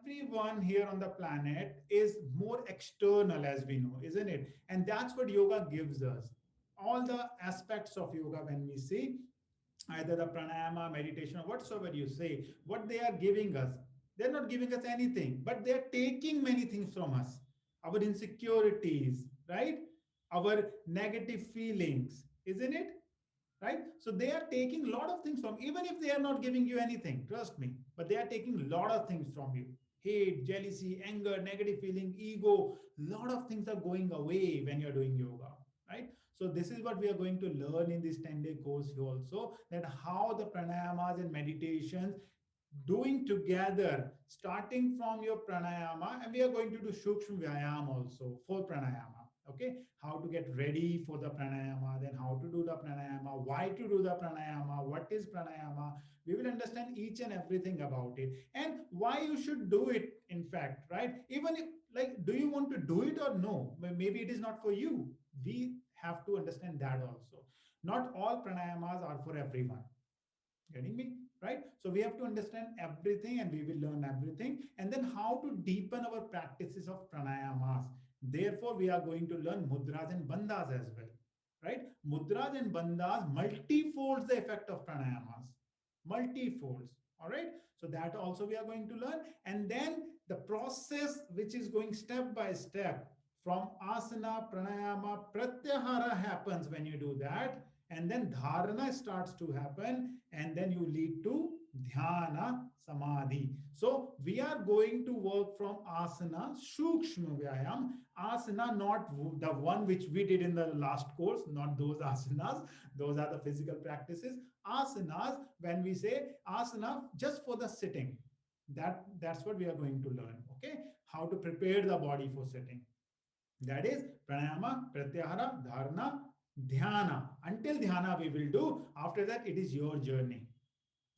everyone here on the planet is more external, as we know, isn't it? And that's what yoga gives us. All the aspects of yoga, when we see either the pranayama, meditation, or whatsoever you say, what they are giving us, they're not giving us anything, but they're taking many things from us. Our insecurities, right? Our negative feelings, isn't it? Right? So they are taking a lot of things from, even if they are not giving you anything, trust me, but they are taking a lot of things from you. Hate, jealousy, anger, negative feeling, ego, a lot of things are going away when you're doing yoga, right? So this is what we are going to learn in this 10-day course here also, that how the pranayamas and meditations doing together, starting from your pranayama, and we are going to do Shukshma Vyayam also for pranayama. Okay, how to get ready for the pranayama, then how to do the pranayama, why to do the pranayama, what is pranayama. We will understand each and everything about it and why you should do it, in fact, right? Even if, like, do you want to do it or no? Maybe it is not for you. We have to understand that also. Not all pranayamas are for everyone. Getting me? Right? So we have to understand everything and we will learn everything. And then how to deepen our practices of pranayamas. Therefore, we are going to learn mudras and bandhas as well. Right? Mudras and bandhas multifolds the effect of pranayamas. Multifolds. All right. So that also we are going to learn. And then the process which is going step by step from asana, pranayama, pratyahara happens when you do that, and then dharana starts to happen, and then you lead to dhyana samadhi. So we are going to work from asana, Shukshma Vyayam, asana, not the one which we did in the last course, not those asanas, those are the physical practices. Asanas, when we say asana, just for the sitting, that's what we are going to learn. Okay, how to prepare the body for sitting. That is pranayama, pratyahara, dharana, dhyana. Until dhyana we will do. After that, it is your journey,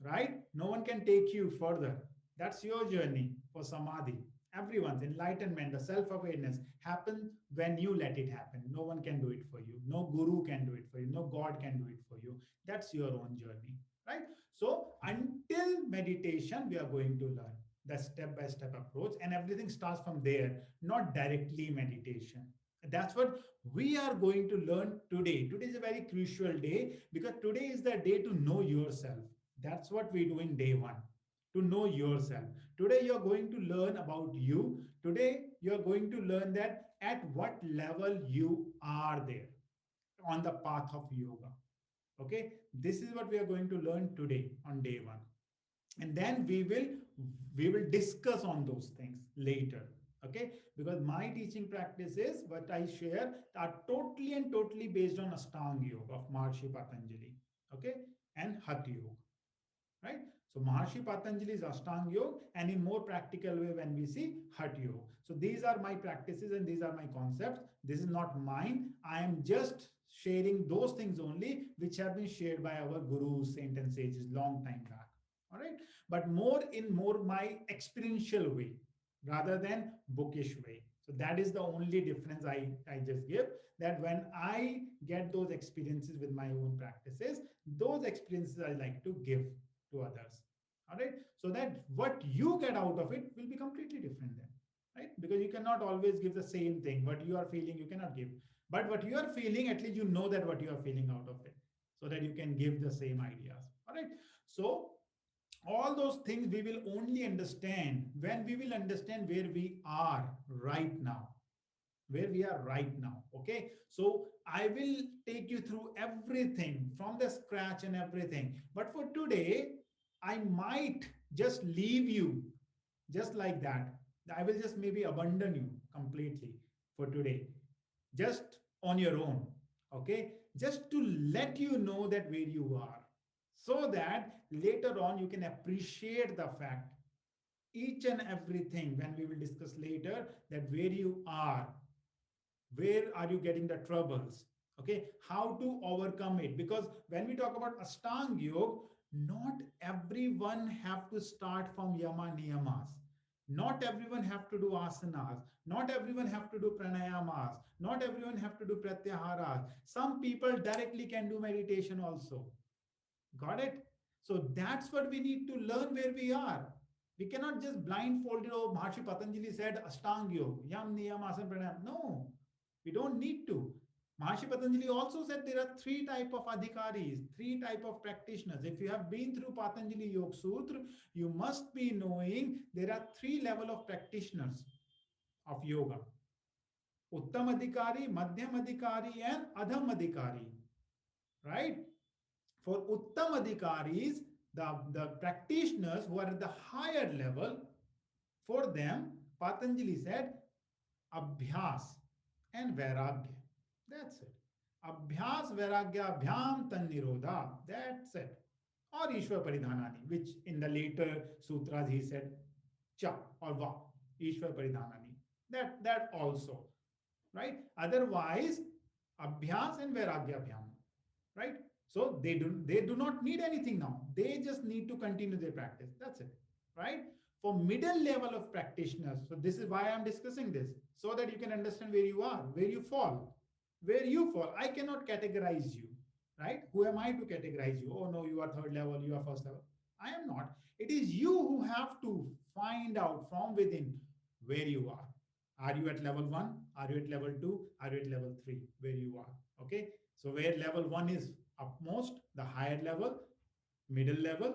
right? No one can take you further. That's your journey for samadhi. Everyone's enlightenment, the self-awareness happens when you let it happen. No one can do it for you. No guru can do it for you. No God can do it for you. That's your own journey, right? So until meditation, we are going to learn the step-by-step approach, and everything starts from there, not directly meditation. That's what we are going to learn today. Today is a very crucial day because today is the day to know yourself. That's what we do in day one, to know yourself. Today you're going to learn about you. Today you're going to learn that at what level you are there on the path of yoga. Okay, this is what we are going to learn today on day one, and then we will discuss on those things later. Okay, because my teaching practices, what I share, are totally and totally based on Ashtanga Yoga of Maharshi Patanjali. Okay, and Hatha Yoga, right? So Maharshi Patanjali is Ashtanga Yoga, and in more practical way when we see Hatha Yoga. So these are my practices and these are my concepts. This is not mine. I am just sharing those things only which have been shared by our gurus, saints and sages long time back. All right, but more my experiential way rather than bookish way. So that is the only difference I just give, that when I get those experiences with my own practices, those experiences I like to give to others. All right, so that what you get out of it will be completely different then, right? Because you cannot always give the same thing. What you are feeling, you cannot give. But what you are feeling, at least you know that what you are feeling out of it, so that you can give the same ideas. All right. So all those things we will only understand when we will understand where we are right now, where we are right now. Okay, so I will take you through everything from the scratch and everything, but for today I might just leave you just like that. I will just maybe abandon you completely for today, just on your own. Okay, just to let you know that where you are, so that later on you can appreciate the fact, each and everything, when we will discuss later, that where you are, where are you getting the troubles, okay, how to overcome it. Because when we talk about Ashtanga Yoga, not everyone have to start from yama niyamas, not everyone have to do asanas, not everyone have to do pranayamas, not everyone have to do pratyaharas. Some people directly can do meditation also. Got it? So that's what we need to learn, where we are. We cannot just blindfolded, oh, Maharshi Patanjali said Ashtanga Yoga, Yam, Niyam, Asana, Pranayam. No, we don't need to. Maharshi Patanjali also said there are three type of adhikaris, three type of practitioners. If you have been through Patanjali Yoga Sutra, you must be knowing there are three level of practitioners of yoga. Uttam Adhikari, Madhyam Adhikari and Adham Adhikari. Right? For Uttam Adhikaris, the practitioners who are at the higher level, for them, Patanjali said Abhyas and Vairagya. That's it. Abhyas Vairagya Abhyam Tan Nirodha. That's it. Or Ishwar Paridhanani, which in the later sutras he said Cha or Va. Ishwar Paridhanani. That also. Right? Otherwise, Abhyas and Vairagya Abhyam. Right? So they do not need anything now. They just need to continue their practice. That's it. Right? For middle level of practitioners, so this is why I'm discussing this, so that you can understand where you are, where you fall. Where you fall. I cannot categorize you. Right? Who am I to categorize you? Oh no, you are third level, you are first level. I am not. It is you who have to find out from within where you are. Are you at level 1? Are you at level 2? Are you at level 3? Where you are. Okay. So where level 1 is upmost, the higher level, middle level,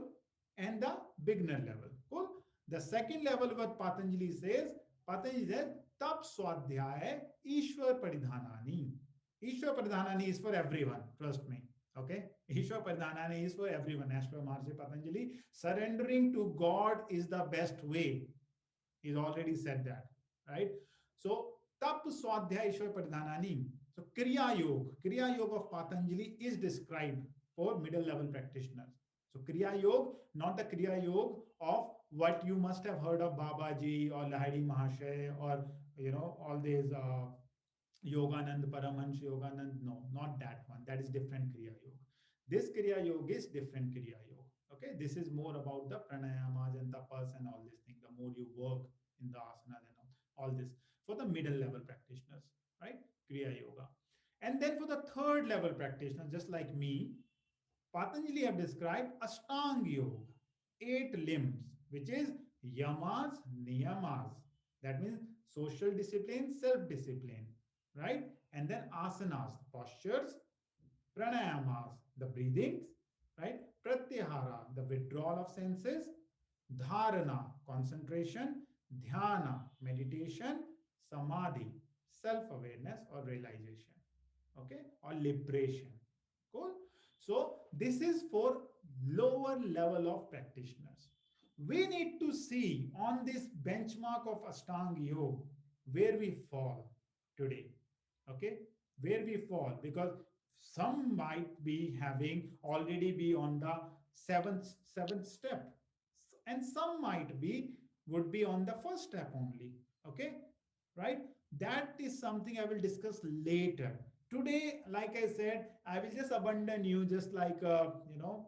and the beginner level. Cool. The second level, what Patanjali says, Tap Swadhyaya Ishwar Paridhanani. Ishwar Paridhanani is for everyone, trust me. Okay? Ishwar Paridhanani is for everyone, as per Maharshi Patanjali. Surrendering to God is the best way. He's already said that, right? So, Tap Swadhyaya Ishwar Pradhanani. So, Kriya Yoga of Patanjali is described for middle level practitioners. So, Kriya Yoga, not the Kriya Yoga of what you must have heard of Babaji or Lahiri Mahashay or, all these Yoganand, Paramahansa Yoganand. No, not that one. That is different Kriya Yoga. This Kriya Yoga is different Kriya Yoga. Okay, this is more about the pranayamas and tapas and all these things. The more you work in the asanas and all this for the middle level practitioners, right? Kriya Yoga. And then for the third level practitioners, just like me, Patanjali have described Ashtanga Yoga, 8 limbs, which is yamas, niyamas. That means social discipline, self-discipline, right? And then asanas, postures, pranayamas, the breathings, right? Pratyahara, the withdrawal of senses, dharana, concentration, dhyana, meditation, samadhi, self-awareness or realization, okay, or liberation. Cool. So this is for lower level of practitioners. We need to see on this benchmark of Ashtanga Yoga where we fall today. Okay, where we fall, because some might be having already be on the seventh step, and some might be would be on the first step only. Okay, right? That is something I will discuss later. Today, like I said, I will just abandon you, just like I'm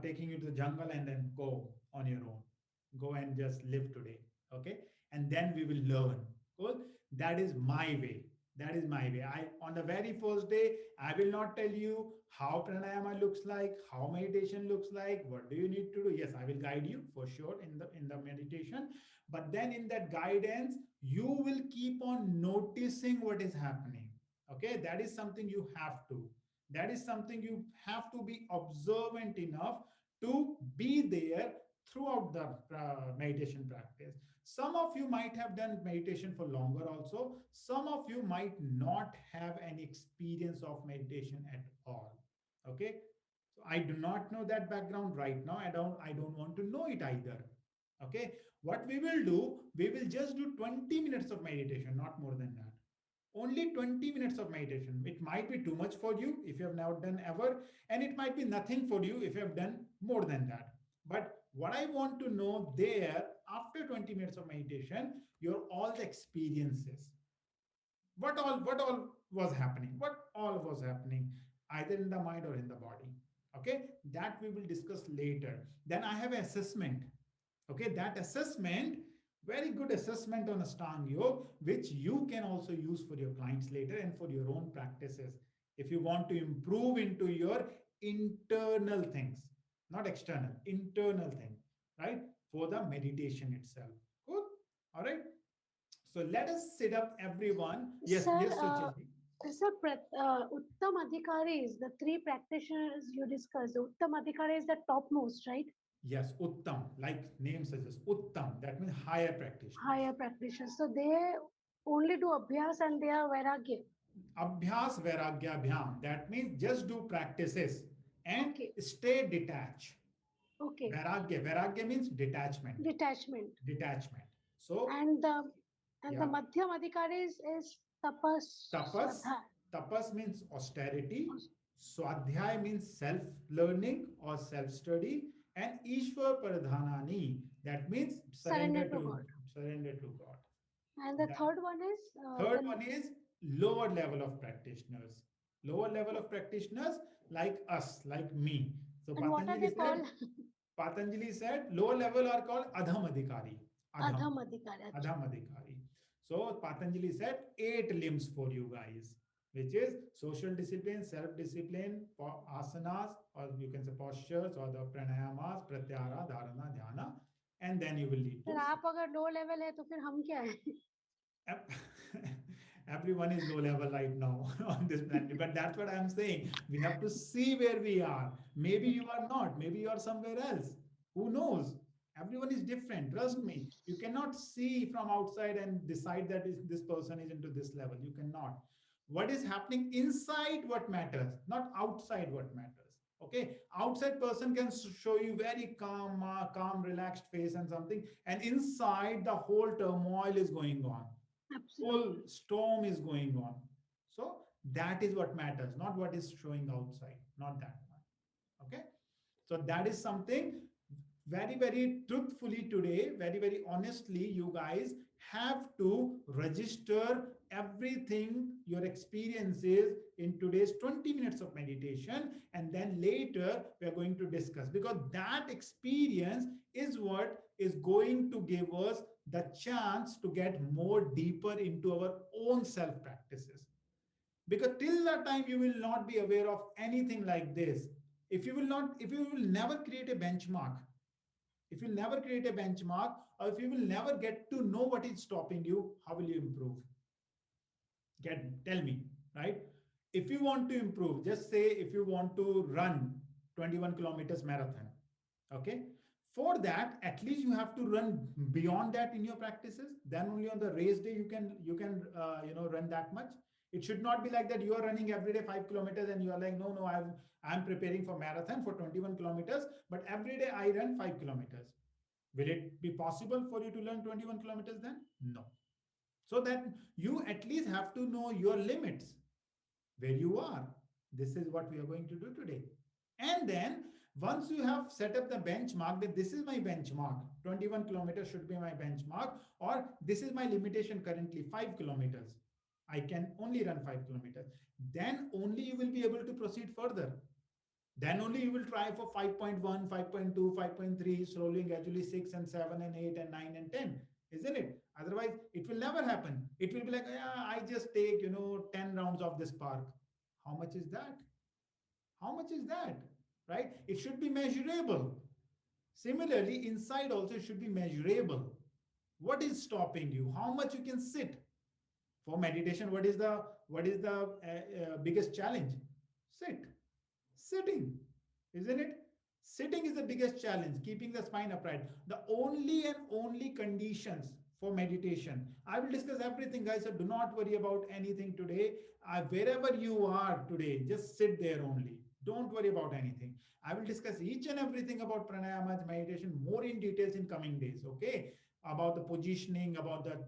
taking you to the jungle and then go on your own. Go and just live today. Okay. And then we will learn. Cool. That is my way. That is my way. On the very first day, I will not tell you how pranayama looks like, how meditation looks like, what do you need to do. Yes, I will guide you for sure in the meditation. But then in that guidance, you will keep on noticing what is happening. Okay. That is something you have to. That is something you have to be observant enough to be there throughout the meditation practice. Some of you might have done meditation for longer also. Some of you might not have any experience of meditation at all. Okay. So I do not know that background right now. I don't want to know it either. Okay. What we will do, we will just do 20 minutes of meditation, not more than that. Only 20 minutes of meditation. It might be too much for you if you have never done ever, and it might be nothing for you if you have done more than that. But what I want to know there, after 20 minutes of meditation, your all the experiences. What all was happening? What all was happening, either in the mind or in the body. Okay, that we will discuss later. Then I have an assessment. Okay, that assessment, very good assessment on Ashtanga Yoga, which you can also use for your clients later and for your own practices. If you want to improve into your internal things, not external, internal thing, right? for the meditation itself. Good. All right. So let us sit up, everyone. Yes, Sir, yes, Suchi. Uttam Adhikaris, the three practitioners you discussed, Uttam Adhikari is the topmost, right? Yes, Uttam, like name suggests, Uttam, that means higher practitioners. Higher practitioners. So they only do Abhyas and they are Vairagya. Abhyas Vairagya Bhyam, that means just do practices and Okay, stay detached. okay. Vairagya means detachment. Detachment. Detachment. So, And the yeah, Madhyam Adhikaris is Tapas tapas. Swadha. Tapas means austerity. Swadhyay means self learning or self study. And Ishwar Pradhanani, that means Surrender to God. surrender to God. And the That third one is third one is lower level of practitioners. Lower level of practitioners like us, like me. So and what are Patanjali they said, called? Patanjali said, lower level are called Adham Adhikari. Adham. Adham Adhikari. Acha. Adham Adhikari. So Patanjali said eight limbs for you guys, which is social discipline, self-discipline, asanas, or you can say postures, or the pranayamas, pratyahara, dharana, dhyana, and then you will lead फिर to आप अगर low level है तो फिर हम क्या है? Ep- everyone is low level right now on this planet, but that's what I'm saying. We have to see where we are. Maybe you Okay. are not, maybe you are somewhere else. Who knows? Everyone is different, trust me. You cannot see from outside and decide that this person is into this level. You cannot. What is happening inside what matters, not outside what matters. Okay, outside person can show you very calm, relaxed face and something, and inside the whole turmoil is going on, full Absolutely. storm is going on. So that is what matters, not what is showing outside, not that one. Okay. So that is something very, very truthfully today, very, very honestly, you guys have to register everything your experiences in today's 20 minutes of meditation. And then later we are going to discuss, because that experience is what is going to give us the chance to get more deeper into our own self practices. Because till that time you will not be aware of anything like this. If you will never create a benchmark, if you never create a benchmark, or if you will never get to know what is stopping you, how will you improve? Get Tell me, right? If you want to improve, just say if you want to run 21 kilometers marathon, okay, for that at least you have to run beyond that in your practices. Then only on the race day you can run that much. It should not be like that you are running every day 5 kilometers and you are like, no, no, I'm preparing for marathon for 21 kilometers, but every day I run 5 kilometers. Will it be possible for you to learn 21 kilometers then? No. So that you at least have to know your limits, where you are. This is what we are going to do today. And then once you have set up the benchmark, that this is my benchmark, 21 kilometers should be my benchmark, or this is my limitation currently, 5 kilometers. I can only run 5 kilometers. Then only you will be able to proceed further. Then only you will try for 5.1, 5.2, 5.3, slowly and gradually 6 and 7 and 8 and 9 and 10, isn't it? Otherwise, it will never happen. It will be like, yeah, I just take, 10 rounds of this park. How much is that? How much is that? Right? It should be measurable. Similarly, inside also it should be measurable. What is stopping you? How much you can sit? For meditation, what is the biggest challenge? Sit. Sitting, isn't it? Sitting is the biggest challenge, keeping the spine upright. The only and only conditions for meditation. I will discuss everything, guys, so do not worry about anything today. Wherever you are today, just sit there only. Don't worry about anything. I will discuss each and everything about pranayama meditation more in details in coming days, okay? About the positioning, about the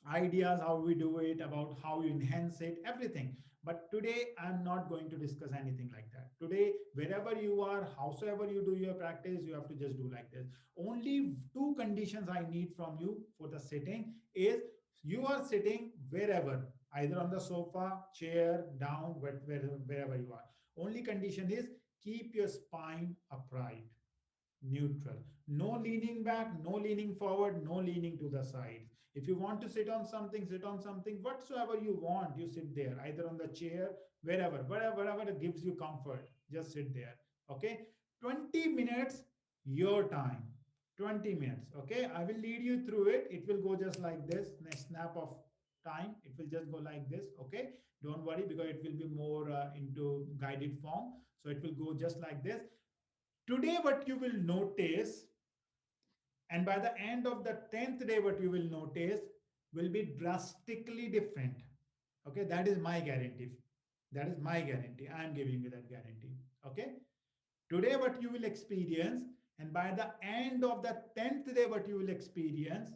ideas, how we do it, about how you enhance it, everything. But today, I'm not going to discuss anything like that. Today, wherever you are, howsoever you do your practice, you have to just do like this. Only two conditions I need from you for the sitting is you are sitting wherever, either on the sofa, chair, down, wherever you are. Only condition is keep your spine upright, neutral. No leaning back, no leaning forward, no leaning to the side. If you want to sit on something, sit on something, whatsoever you want, you sit there, either on the chair, wherever it gives you comfort, just sit there. Okay. 20 minutes, your time. 20 minutes. Okay, I will lead you through it. It will go just like this. Next snap of time, it will just go like this. Okay, don't worry, because it will be more into guided form. So it will go just like this. Today, what you will notice, and by the end of the 10th day, what you will notice will be drastically different. Okay, that is my guarantee. That is my guarantee. I am giving you that guarantee. Okay, today what you will experience, and by the end of the 10th day what you will experience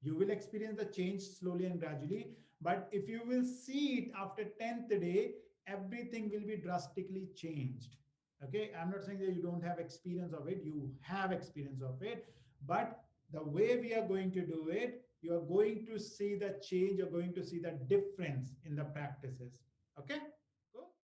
the change slowly and gradually. But if you will see it after 10th day, everything will be drastically changed. Okay, I'm not saying that you don't have experience of it, you have experience of it, but the way we are going to do it, you are going to see the change, you're going to see the difference in the practices. Okay,